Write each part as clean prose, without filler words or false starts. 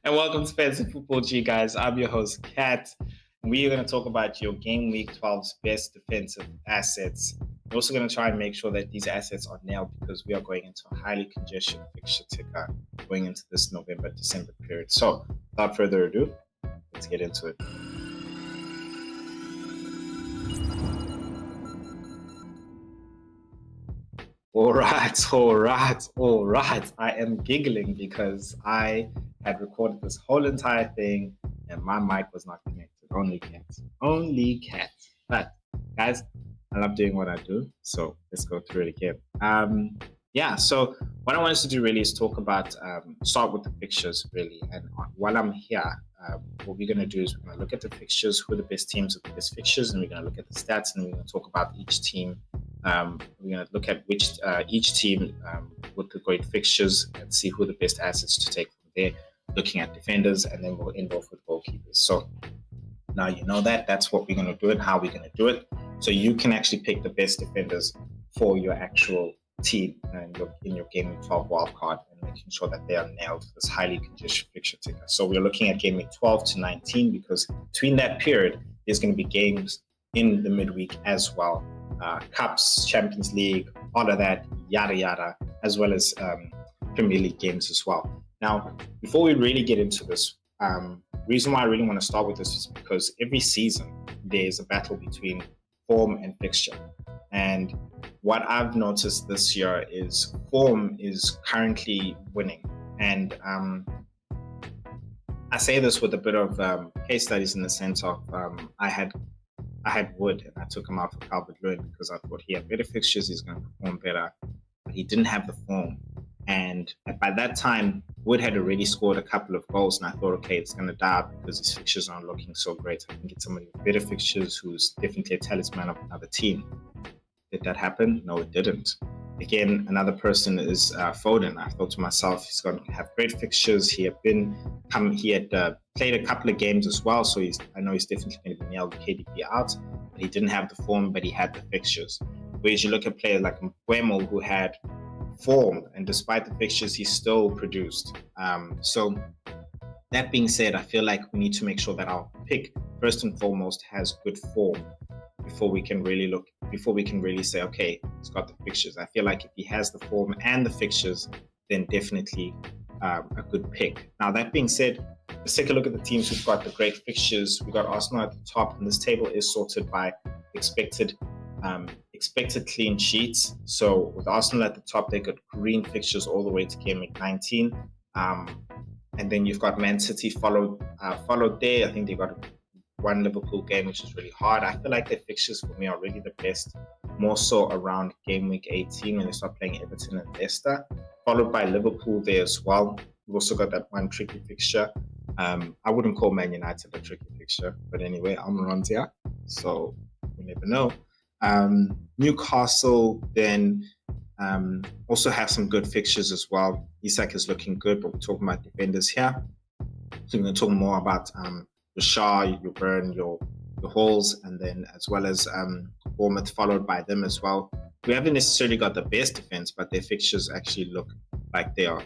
And welcome to Fantasy Football G, guys. I'm your host, Kat. We are going to talk about your Game Week 12's best defensive assets. We're also going to try and make sure that these assets are nailed because we are going into a highly congested fixture ticker going into this November-December period. So, without further ado, let's get into it. All right. I am giggling because I had recorded this whole entire thing and my mic was not connected. Only Cat. But guys, I love doing what I do, so let's go through it again. So what I wanted to do really is talk about, start with the fixtures really. And while I'm here, what we're going to do is we're going to look at the fixtures, who are the best teams with the best fixtures, and we're going to look at the stats, and we're going to talk about each team. We're going to look at which each team with the great fixtures and see who the best assets to take from there, looking at defenders, and then we'll end off with goalkeepers. So now you know that's what we're going to do and how we're going to do it. So you can actually pick the best defenders for your actual team and in your Game Week 12 wildcard and making sure that they are nailed for this highly congested fixture ticker. So we're looking at Game Week 12 to 19 because between that period, there's going to be games in the midweek as well. Cups, Champions League, all of that, yada yada, as well as Premier League games as well. Now, before we really get into this, reason why I really want to start with this is because every season there's a battle between form and fixture. And what I've noticed this year is form is currently winning. And I say this with a bit of case studies in the sense of I had Wood and I took him out for Calvert-Lewin because I thought he had better fixtures, he's going to perform better, but he didn't have the form. And by that time, Wood had already scored a couple of goals, and I thought, okay, it's going to die out because his fixtures aren't looking so great. I can get somebody with better fixtures who's definitely a talisman of another team. Did that happen? No, it didn't. Again, another person is Foden. I thought to myself, he's going to have great fixtures. He had played a couple of games as well, so I know he's definitely going to be nailed KDB out. But he didn't have the form, but he had the fixtures. Whereas you look at players like Mbeumo, who had form, and despite the fixtures, he still produced. So that being said, I feel like we need to make sure that our pick, first and foremost, has good form before we can really say, okay, he's got the fixtures. I feel like if he has the form and the fixtures, then definitely a good pick. Now, that being said, let's take a look at the teams who've got the great fixtures. We've got Arsenal at the top, and this table is sorted by expected clean sheets. So with Arsenal at the top, they got green fixtures all the way to Game Week 19. And then you've got Man City followed there. I think they got one Liverpool game, which is really hard. I feel like their fixtures for me are really the best, more so around Game Week 18 when they start playing Everton and Leicester, followed by Liverpool there as well. We've also got that one tricky fixture. I wouldn't call Man United a tricky fixture, but anyway, I'm around here, so we never know. Newcastle then also have some good fixtures as well. Isak is looking good, but we're talking about defenders here. So we're going to talk more about your Shaw, your Burn, your Halls, and then as well as Bournemouth followed by them as well. We haven't necessarily got the best defense, but their fixtures actually look like they are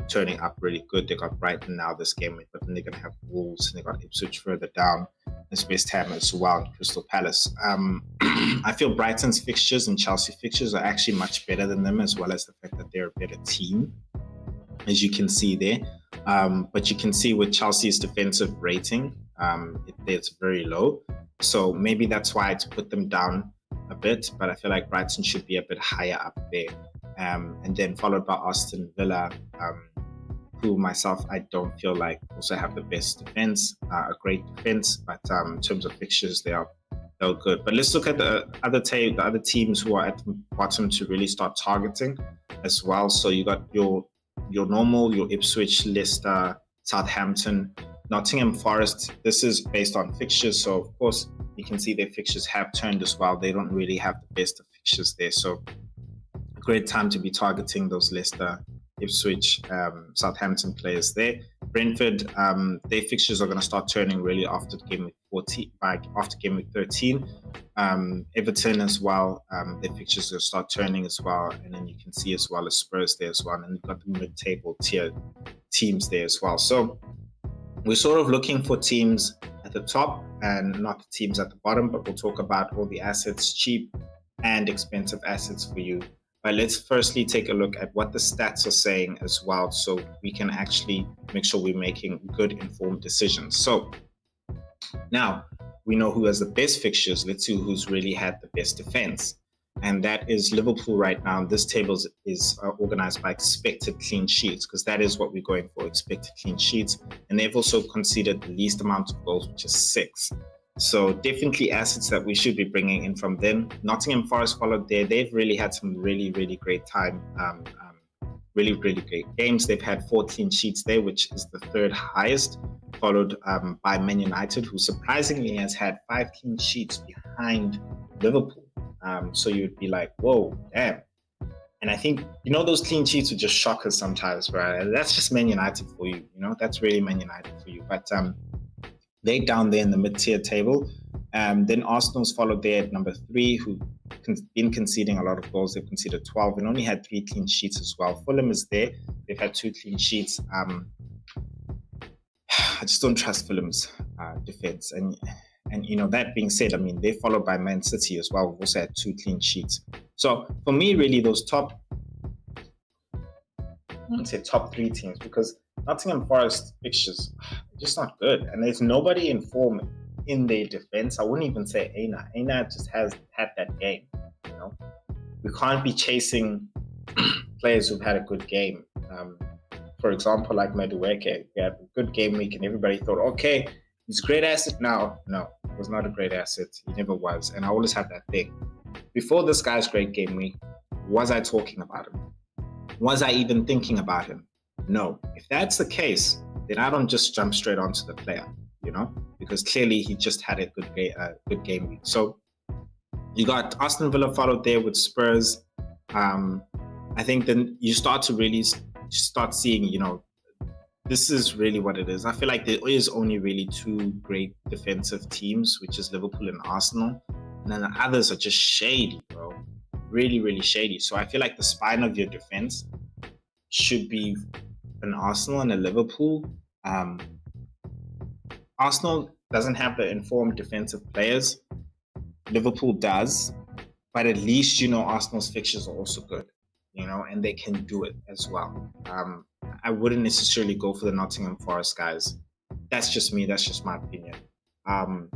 turning up really good. They got Brighton now this game, but then they're going to have Wolves, and they got Ipswich further down. There's West Ham as well, and Crystal Palace. I feel Brighton's fixtures and Chelsea fixtures are actually much better than them, as well as the fact that they're a better team, as you can see there. But you can see with Chelsea's defensive rating, it's very low. So maybe that's why it's put them down a bit, but I feel like Brighton should be a bit higher up there. And then followed by Aston Villa, who myself, I don't feel like also have the best defense, a great defense, but in terms of fixtures, they're good. But let's look at the other teams who are at the bottom to really start targeting as well. So you got your normal, your Ipswich, Leicester, Southampton, Nottingham Forest. This is based on fixtures, so of course you can see their fixtures have turned as well. They don't really have the best of fixtures there, so a great time to be targeting those Leicester Ipswich, Southampton players there. Brentford, their fixtures are going to start turning really after game week 14, after game week 13. Everton as well, their fixtures will start turning as well, and then you can see as well as Spurs there as well, and you've got the mid-table tier teams there as well. So we're sort of looking for teams at the top and not the teams at the bottom, but we'll talk about all the assets, cheap and expensive assets for you. But let's firstly take a look at what the stats are saying as well, so we can actually make sure we're making good informed decisions. So now we know who has the best fixtures. Let's see who's really had the best defense. And that is Liverpool right now. This table is organized by expected clean sheets, because that is what we're going for, expected clean sheets. And they've also conceded the least amount of goals, which is 6. So definitely assets that we should be bringing in from them. Nottingham Forest followed there. They've really had some really, really great time. Really, really great games. They've had 4 clean sheets there, which is the 3rd highest, followed by Man United, who surprisingly has had 5 clean sheets behind Liverpool. So you'd be like, whoa, damn. And I think, those clean sheets would just shock us sometimes, right? That's just Man United for you, that's really Man United for you. But they're down there in the mid-tier table. Then Arsenal's followed there at number 3, who've been conceding a lot of goals. They've conceded 12 and only had 3 clean sheets as well. Fulham is there. They've had 2 clean sheets. I just don't trust Fulham's defense. And that being said, they're followed by Man City as well. We've also had 2 clean sheets. So for me, really, those top 3 teams, because Nottingham Forest fixtures are just not good. And there's nobody in form in their defense. I wouldn't even say Aina. Aina just has had that game. We can't be chasing players who've had a good game. For example, like Madueke, we had a good game week and everybody thought, okay, he's a great asset now. No, he was not a great asset. He never was. And I always have that thing. Before this guy's great game week, was I talking about him? Was I even thinking about him? No. If that's the case, then I don't just jump straight onto the player, because clearly he just had a good game week. So you got Aston Villa followed there with Spurs. I think then you start to really start seeing, this is really what it is. I feel like there is only really 2 great defensive teams, which is Liverpool and Arsenal. And then the others are just shady, bro. Really, really shady. So I feel like the spine of your defense should be an Arsenal and a Liverpool. Arsenal doesn't have the informed defensive players. Liverpool does. But at least, Arsenal's fixtures are also good, and they can do it as well. I wouldn't necessarily go for the Nottingham Forest guys. That's just me. That's just my opinion. I'm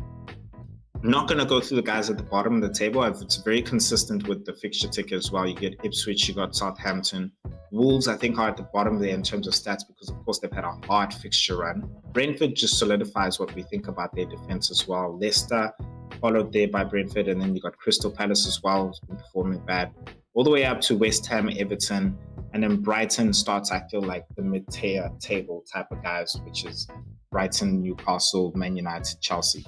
not going to go through the guys at the bottom of the table. It's very consistent with the fixture ticker as well. You get Ipswich, you got Southampton. Wolves, I think, are at the bottom there in terms of stats because, of course, they've had a hard fixture run. Brentford just solidifies what we think about their defense as well. Leicester, followed there by Brentford, and then you got Crystal Palace as well, who's been performing bad. All the way up to West Ham, Everton, and then Brighton starts, I feel like, the mid-tier table type of guys, which is Brighton, Newcastle, Man United, Chelsea.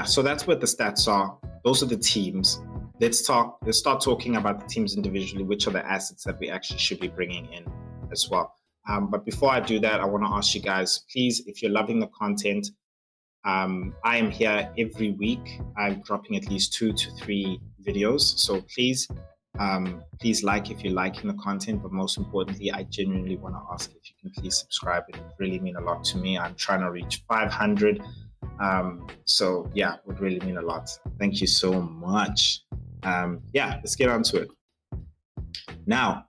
So that's what the stats are. Those are the teams. Let's start talking about the teams individually, which are the assets that we actually should be bringing in as well. But before I do that, I want to ask you guys, please, if you're loving the content, I am here every week. I'm dropping at least 2 to 3 videos. So please like if you're liking the content, but most importantly, I genuinely want to ask if you can please subscribe. It would really mean a lot to me. I'm trying to reach 500. It would really mean a lot. Thank you so much. Let's get on to it. Now,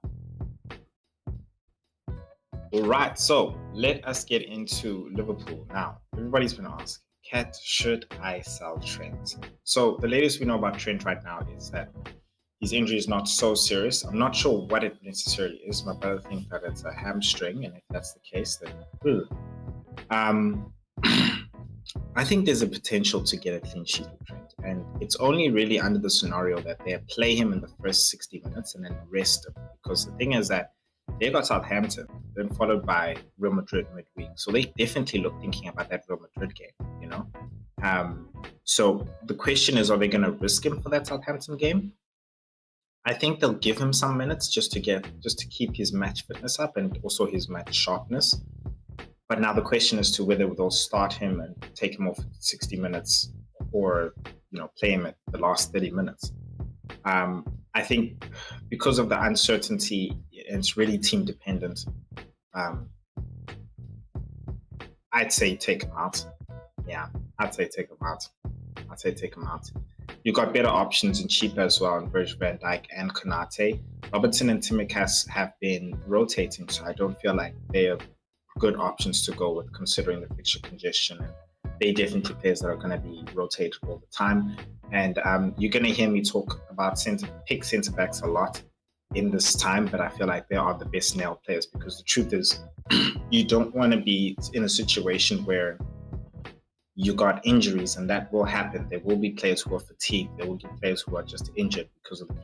all right, so let us get into Liverpool. Now, everybody's been asking, Kat, should I sell Trent? So the latest we know about Trent right now is that his injury is not so serious. I'm not sure what it necessarily is. My brother thinks that it's a hamstring, and if that's the case, then I think there's a potential to get a clean sheet with Trent, and it's only really under the scenario that they play him in the first 60 minutes and then rest him. Because the thing is that they got Southampton, then followed by Real Madrid midweek. So they definitely thinking about that Real Madrid game, So the question is, are they going to risk him for that Southampton game? I think they'll give him some minutes just to keep his match fitness up and also his match sharpness. But now the question is to whether they'll start him and take him off 60 minutes or, play him at the last 30 minutes. I think because of the uncertainty, it's really team dependent. I'd say take him out. Yeah, I'd say take him out. You've got better options and cheaper as well in Virgil van Dijk and Konate. Robertson and Tsimikas have been rotating, so I don't feel like they're good options to go with considering the fixture congestion. And they're definitely players that are going to be rotated all the time. And you're going to hear me talk about pick centre backs a lot in this time, but I feel like they are the best nail players because the truth is you don't want to be in a situation where you got injuries, and that will happen. There will be players who are fatigued. There will be players who are just injured because of the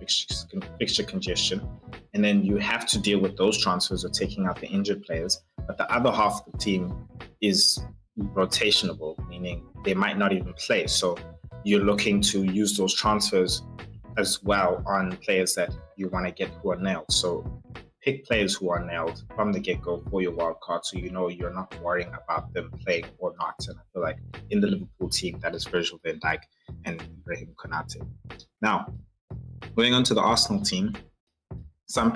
fixture congestion. And then you have to deal with those transfers or taking out the injured players. But the other half of the team is rotationable, meaning they might not even play. So you're looking to use those transfers as well on players that you want to get who are nailed. So pick players who are nailed from the get-go for your wild card, so you're not worrying about them playing or not. And I feel like in the Liverpool team, that is Virgil van Dijk and Ibrahim Konate. Now, going on to the Arsenal team, some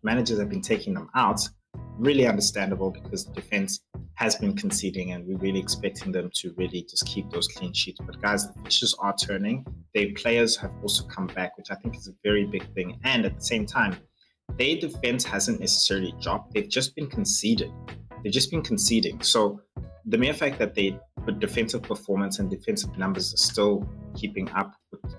managers have been taking them out. Really understandable because the defense has been conceding and we're really expecting them to really just keep those clean sheets. But guys, the fixtures are turning. Their players have also come back, which I think is a very big thing. And at the same time, their defense hasn't necessarily dropped. They've just been conceding. So the mere fact that the defensive performance and defensive numbers are still keeping up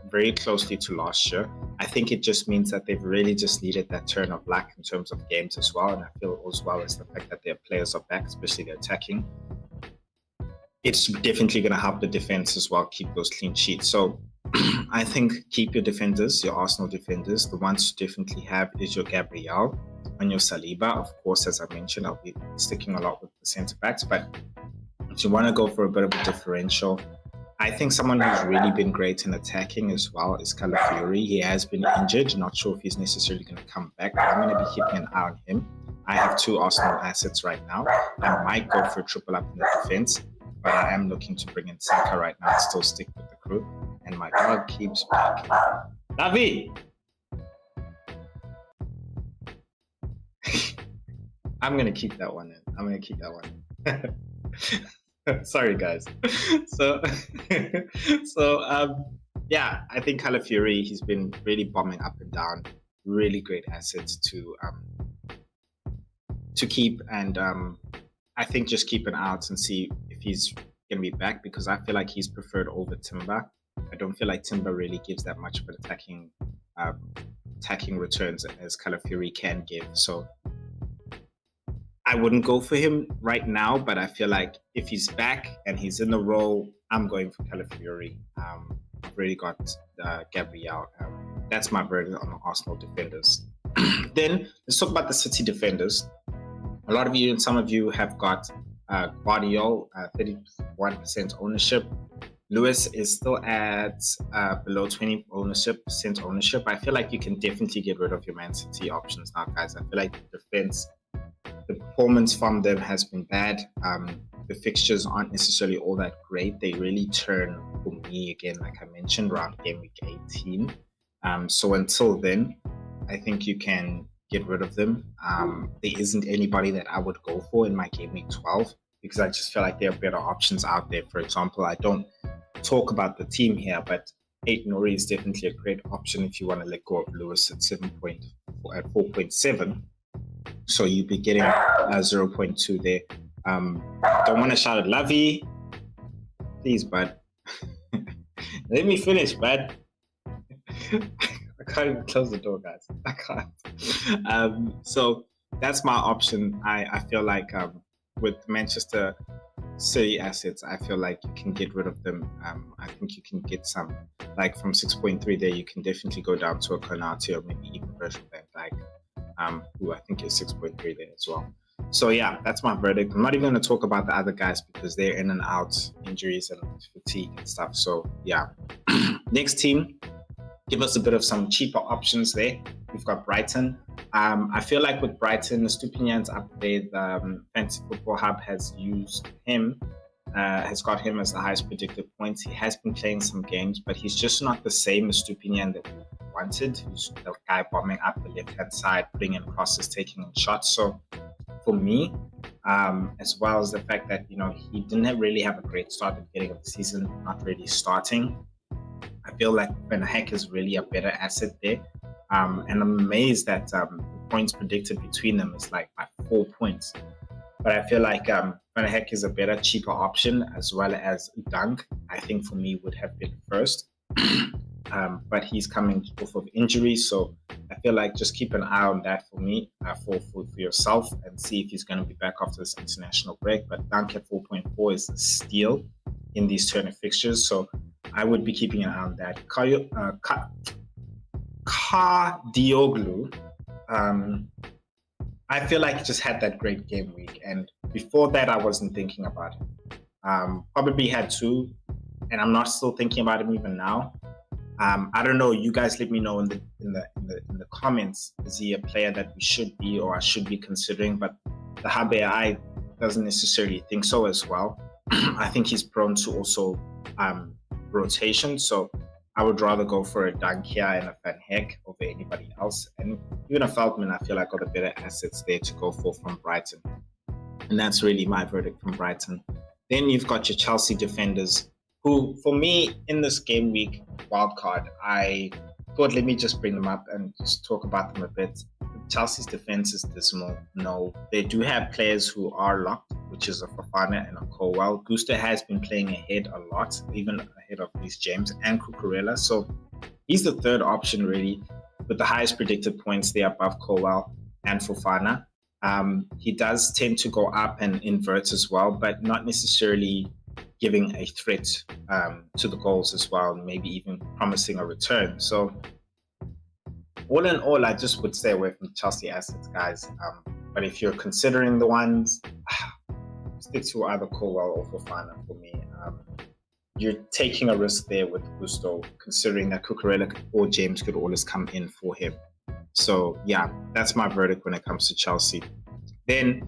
very closely to last year, I think it just means that they've really just needed that turn of luck in terms of games as well. And I feel as well as the fact that their players are back, especially the attacking, it's definitely going to help the defense as well keep those clean sheets. So I think keep your defenders, your Arsenal defenders. The ones to definitely have is your Gabriel and your Saliba. Of course, as I mentioned, I'll be sticking a lot with the centre backs. But if you want to go for a bit of a differential, I think someone who's really been great in attacking as well is Calafiori. He has been injured. Not sure if he's necessarily going to come back, but I'm going to be keeping an eye on him. I have 2 Arsenal assets right now. I might go for a triple up in the defense, but I am looking to bring in Saka right now and still stick with the crew. And my dog keeps barking. Davi! I'm going to keep that one in. Sorry, guys. Yeah, I think Calafiori, he's been really bombing up and down. Really great assets to keep. And I think just keep an eye out and see if he's going to be back, because I feel like he's preferred over Timber. I don't feel like Timber really gives that much of an attacking returns as Calafiori can give. So I wouldn't go for him right now, but I feel like if he's back and he's in the role, I'm going for Calafiori. I've already got Gabriel. That's my verdict on the Arsenal defenders. Then let's talk about the City defenders. A lot of you and some of you have got Guardiola, 31% ownership. Lewis is still at below 20% ownership. I feel like you can definitely get rid of your Man City options now, guys. I feel like the defense, the performance from them has been bad. The fixtures aren't necessarily all that great. They really turn for me again, like I mentioned, around game week 18. So until then, I think you can get rid of them. There isn't anybody that I would go for in my game week 12 because I just feel like there are better options out there. For example, I don't talk about the team here, but Aït-Nouri is definitely a great option if you want to let go of Lewis at 4.7. So you'd be getting 0.2 there. Don't want to shout at Lavi. Please, bud. Let me finish, bud. I can't even close the door, guys. I can't. So that's my option. I feel like with Manchester City assets, I feel like you can get rid of them. I think you can get some, like from 6.3 there, you can definitely go down to a Konate or maybe even Virgil van Dijk, who I think is 6.3 there as well. So yeah, that's my verdict. I'm not even going to talk about the other guys because they're in and out, injuries and fatigue and stuff. So yeah. Next team, give us a bit of some cheaper options there. We've got Brighton. I feel like with Brighton, Stupinian's up there. The Fantasy Football Hub has used him, has got him as the highest predicted points. He has been playing some games, but he's just not the same as Stupinian that we wanted. He's the guy bombing up the left-hand side, putting in crosses, taking in shots. So for me, as well as the fact that, he didn't really have a great start at the beginning of the season, not really starting. I feel like Van Heck is really a better asset there. And I'm amazed that the points predicted between them is like by 4 points. But I feel like Van Heck is a better, cheaper option, as well as Dunk, I think for me would have been first. But he's coming off of injury, so I feel like just keep an eye on that for me, for yourself, and see if he's going to be back after this international break. But Dunk at 4.4 is a steal in these turn of fixtures, so I would be keeping an eye on that. Dioglu, I feel like he just had that great game week, and before that I wasn't thinking about him. Probably had two, and I'm not still thinking about him even now. I don't know. You guys let me know in the comments. Is he a player that we should be or I should be considering? But the Hub AI doesn't necessarily think so as well. I think he's prone to also rotation. So I would rather go for a Dunk here and a Van Heck over anybody else. And even a Feldman, I feel like are the better assets there to go for from Brighton. And that's really my verdict from Brighton. Then you've got your Chelsea defenders, who, for me, in this game week wildcard, I thought, let me just bring them up and just talk about them a bit. Chelsea's defense is dismal. No, they do have players who are locked, which is a Fofana and a Colwell. Gusto has been playing ahead a lot, even ahead of Reece James and Cucurella. So he's the third option, really, with the highest predicted points there above Colwell and Fofana. He does tend to go up and invert as well, but not necessarily giving a threat to the goals as well, maybe even promising a return. So all in all, I just would stay away from Chelsea assets, guys. But if you're considering the ones, stick to either Colwell or Fofana for me. You're taking a risk there with Gusto, considering that Cucurella or James could always come in for him. So yeah, that's my verdict when it comes to Chelsea. Then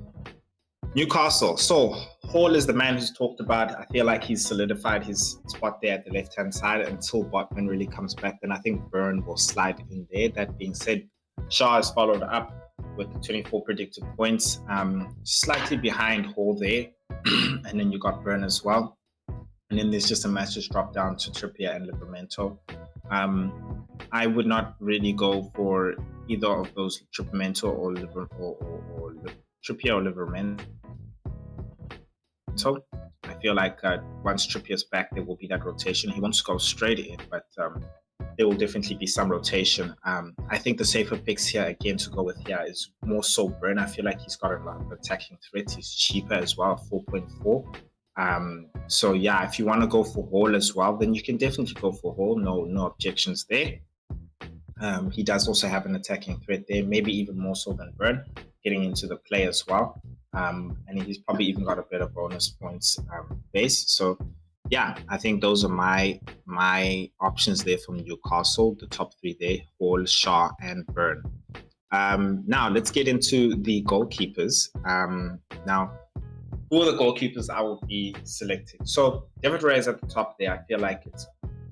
Newcastle. So Hall is the man who's talked about. I feel like he's solidified his spot there at the left-hand side until Botman really comes back. Then I think Burn will slide in there. That being said, Shaw has followed up with 24 predicted points, slightly behind Hall there. And then you got Burn as well. And then there's just a massive drop down to Trippier and Livramento. I would not really go for either of those, Trippier or Livramento. So I feel like once Trippier's back, there will be that rotation. He wants to go straight in, but there will definitely be some rotation. I think the safer picks here, again, to go with here is more so Burn. I feel like he's got a lot of attacking threats. He's cheaper as well, 4.4. So yeah, if you want to go for Hall as well, then you can definitely go for Hall. No objections there. He does also have an attacking threat there, maybe even more so than Burn, getting into the play as well. And he's probably even got a better bonus points base. So yeah, I think those are my options there from Newcastle, the top three there, Hall, Shaw, and Burn. Now let's get into the goalkeepers. Now, who are the goalkeepers I will be selecting? So David Raya is at the top there. I feel like it's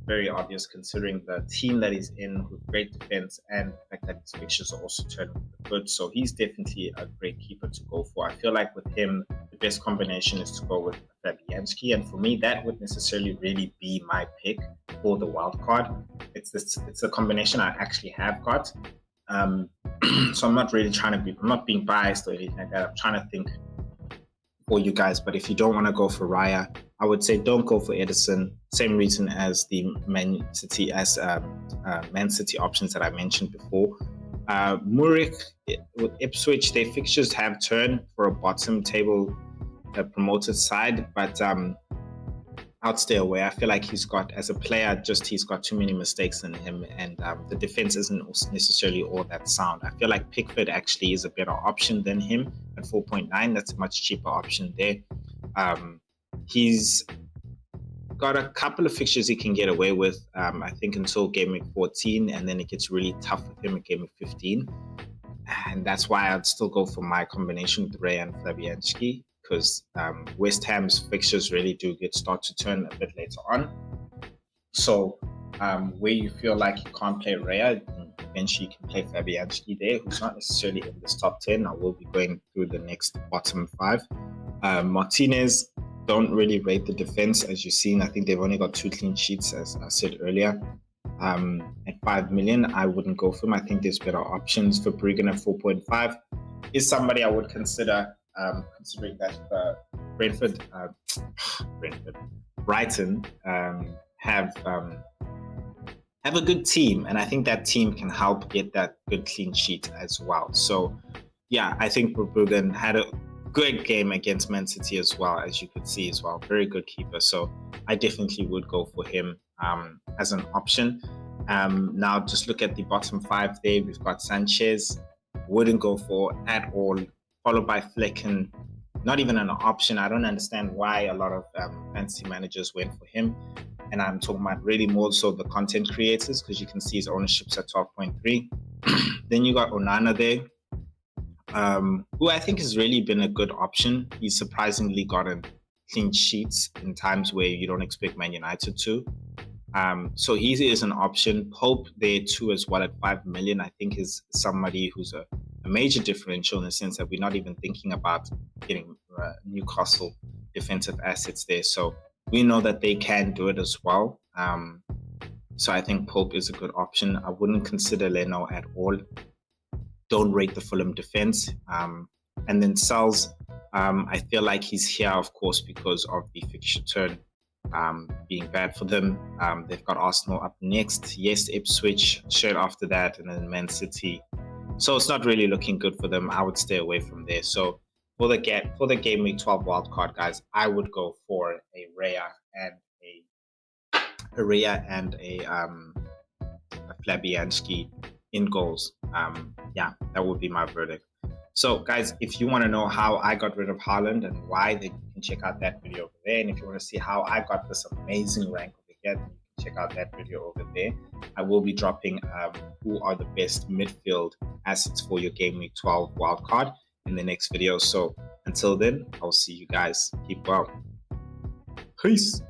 very obvious considering the team that he's in with great defense and the fact that his fixtures are also turning good. So he's definitely a great keeper to go for. I feel like with him, the best combination is to go with Fabianski. And for me, that would necessarily really be my pick for the wild card. It's a combination I actually have got. So I'm not really I'm not being biased or anything like that. I'm trying to think for you guys, but if you don't want to go for Raya, I would say don't go for Edison. Same reason as the Man City options that I mentioned before. Muric with Ipswich, their fixtures have turned for a bottom table promoted side, but I'd stay away. I feel like he's got too many mistakes in him, and the defense isn't necessarily all that sound. I feel like Pickford actually is a better option than him at 4.9. That's a much cheaper option there. He's got a couple of fixtures he can get away with, I think, until game week 14, and then it gets really tough with him at game week 15. And that's why I'd still go for my combination with Ray and Fabianski, because West Ham's fixtures really do start to turn a bit later on. So where you feel like you can't play Raya, eventually you can play Fabianski there, who's not necessarily in this top 10. I will be going through the next bottom 5. Martinez, don't really rate the defense, as you've seen. I think they've only got 2 clean sheets, as I said earlier. At 5 million, I wouldn't go for him. I think there's better options. For Bruggen at 4.5 is somebody I would consider, considering that Brighton have a good team, and I think that team can help get that good clean sheet as well. So yeah, I think Bruggen had a great game against Man City as well, as you could see as well. Very good keeper. So I definitely would go for him as an option. Now just look at the bottom 5 there. We've got Sanchez, wouldn't go for at all, followed by Flecken, not even an option. I don't understand why a lot of fantasy managers went for him. And I'm talking about really more so the content creators, because you can see his ownership's at 12.3. Then you got Onana there, who I think has really been a good option. He's surprisingly gotten clean sheets in times where you don't expect Man United to. So he is an option. Pope there too as well at 5 million, I think is somebody who's a major differential, in the sense that we're not even thinking about getting Newcastle defensive assets there. So we know that they can do it as well. So I think Pope is a good option. I wouldn't consider Leno at all. Don't rate the Fulham defense. And then Sal's, I feel like he's here, of course, because of the fixture turn being bad for them. They've got Arsenal up next. Yes, Ipswich straight after that, and then Man City. So it's not really looking good for them. I would stay away from there. So for the game week 12 wildcard, guys, I would go for a Raya and a Fabianski in goals. Yeah, that would be my verdict. So guys, if you want to know how I got rid of Haaland and why, then you can check out that video over there. And if you want to see how I got this amazing rank over here, then you can check out that video over there. I will be dropping who are the best midfield assets for your game week 12 wildcard in the next video. So until then, I'll see you guys. Keep well. Peace.